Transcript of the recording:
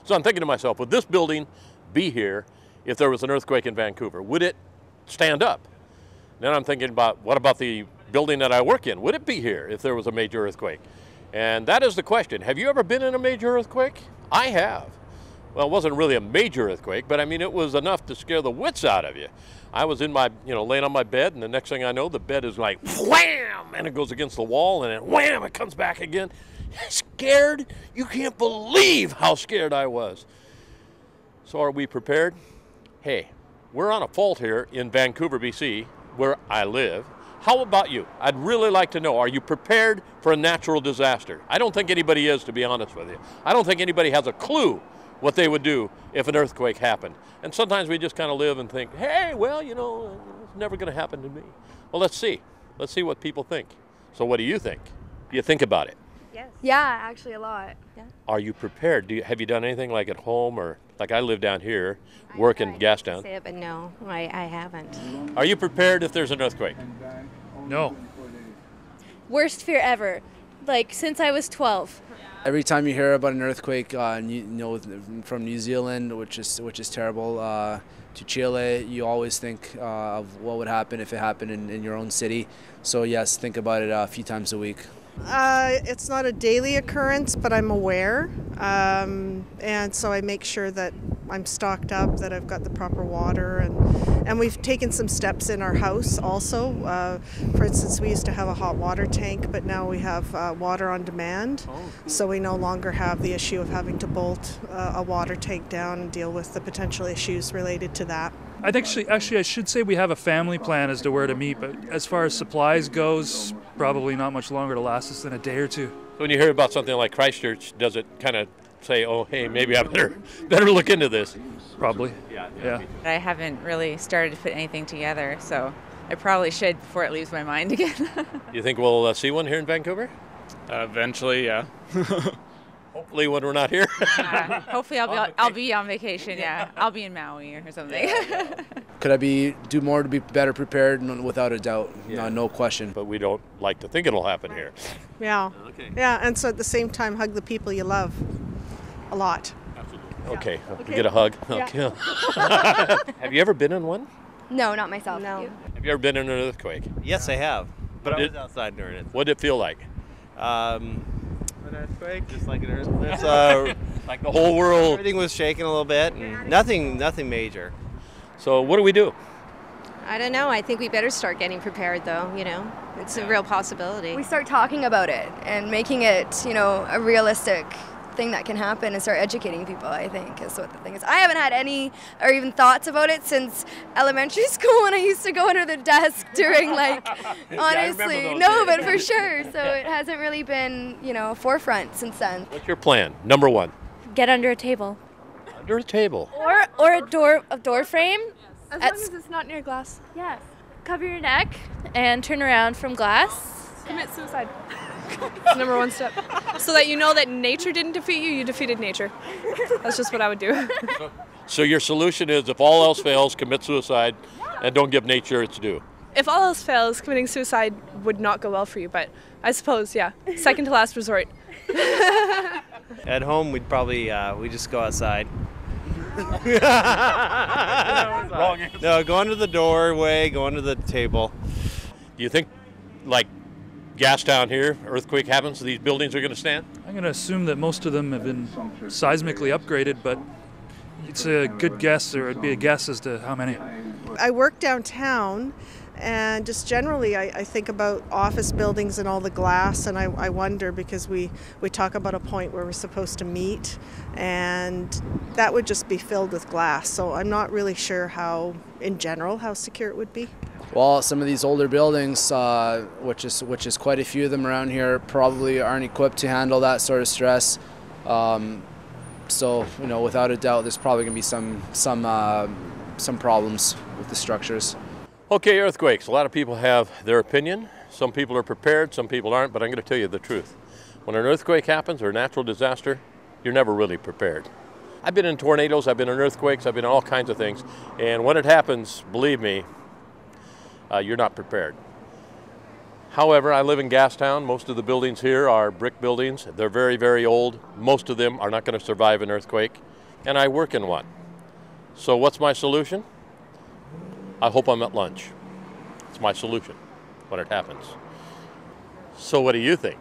So I'm thinking to myself, would this building be here if there was an earthquake in Vancouver? Would it stand up? Then I'm thinking about, what about the building that I work in? Would it be here if there was a major earthquake? And that is the question. Have you ever been in a major earthquake? I have. Well, it wasn't really a major earthquake, but I mean, it was enough to scare the wits out of you. I was in my, laying on my bed, and the next thing I know, the bed is like wham, and it goes against the wall, and then wham, it comes back again. Scared? You can't believe how scared I was. So are we prepared? Hey, we're on a fault here in Vancouver, BC, where I live. How about you? I'd really like to know, are you prepared for a natural disaster? I don't think anybody is, to be honest with you. I don't think anybody has a clue what they would do if an earthquake happened. And sometimes we just kind of live and think, hey, well, it's never going to happen to me. Well, let's see. Let's see what people think. So what do you think? Do you think about it? Yes. Yeah, actually a lot. Yeah. Are you prepared? Have you done anything like at home, or like I live down here, work in Gastown? Say it, but no, I haven't. Are you prepared if there's an earthquake? No. Worst fear ever, like since I was 12. Every time you hear about an earthquake, from New Zealand, which is terrible, to Chile, you always think of what would happen if it happened in your own city. So yes, think about it a few times a week. It's not a daily occurrence, but I'm aware, and so I make sure that I'm stocked up, that I've got the proper water, and we've taken some steps in our house also. For instance, we used to have a hot water tank, but now we have water on demand, so we no longer have the issue of having to bolt a water tank down and deal with the potential issues related to that. I think actually I should say we have a family plan as to where to meet, but as far as supplies goes, probably not much longer to last us than a day or two. When you hear about something like Christchurch, does it kind of say, oh, hey, maybe I better look into this? Probably. Yeah. I haven't really started to put anything together, so I probably should before it leaves my mind again. You think we'll see one here in Vancouver? Eventually, yeah. Hopefully when we're not here. Hopefully I'll be on vacation, yeah. I'll be in Maui or something. Could I do more to be better prepared? Without a doubt, no question. But we don't like to think it'll happen here. Yeah. Okay. Yeah, and so at the same time, hug the people you love a lot. Absolutely. Okay, we get a hug. Okay. Have you ever been in one? No, not myself. No. Have you ever been in an earthquake? Yes, I have. But I was outside during it. What did it feel like? An earthquake, just like an earthquake. Like the whole world. Everything was shaking a little bit, and nothing major. So what do we do? I don't know. I think we better start getting prepared, though. It's a real possibility. We start talking about it and making it, a realistic thing that can happen, and start educating people, I think, is what the thing is. I haven't had any or even thoughts about it since elementary school when I used to go under the desk during, honestly. No, but for sure. So it hasn't really been, forefront since then. What's your plan? Number one. Get under a table. Under a table. Or a door frame. As long as it's not near glass. Yes. Cover your neck and turn around from glass. Commit suicide. Number one step. So that you know that nature didn't defeat you, you defeated nature. That's just what I would do. So your solution is, if all else fails, commit suicide and don't give nature its due. If all else fails, committing suicide would not go well for you, but I suppose, second to last resort. At home, we'd probably we just go outside. Wrong answer. No, go under the doorway, go under the table. Do you think, like Gastown here, earthquake happens, these buildings are going to stand? I'm going to assume that most of them have been seismically upgraded, but it's a good guess, or it'd be a guess as to how many. I work downtown, and just generally I think about office buildings and all the glass, and I wonder, because we talk about a point where we're supposed to meet, and that would just be filled with glass. So I'm not really sure how secure it would be. Well, some of these older buildings, which is quite a few of them around here, probably aren't equipped to handle that sort of stress. So, without a doubt, there's probably going to be some problems with the structures. Okay, earthquakes. A lot of people have their opinion. Some people are prepared, some people aren't, but I'm going to tell you the truth. When an earthquake happens or a natural disaster, you're never really prepared. I've been in tornadoes, I've been in earthquakes, I've been in all kinds of things, and when it happens, believe me, you're not prepared. However, I live in Gastown. Most of the buildings here are brick buildings. They're very, very old. Most of them are not going to survive an earthquake, and I work in one. So what's my solution? I hope I'm at lunch. It's my solution when it happens. So what do you think?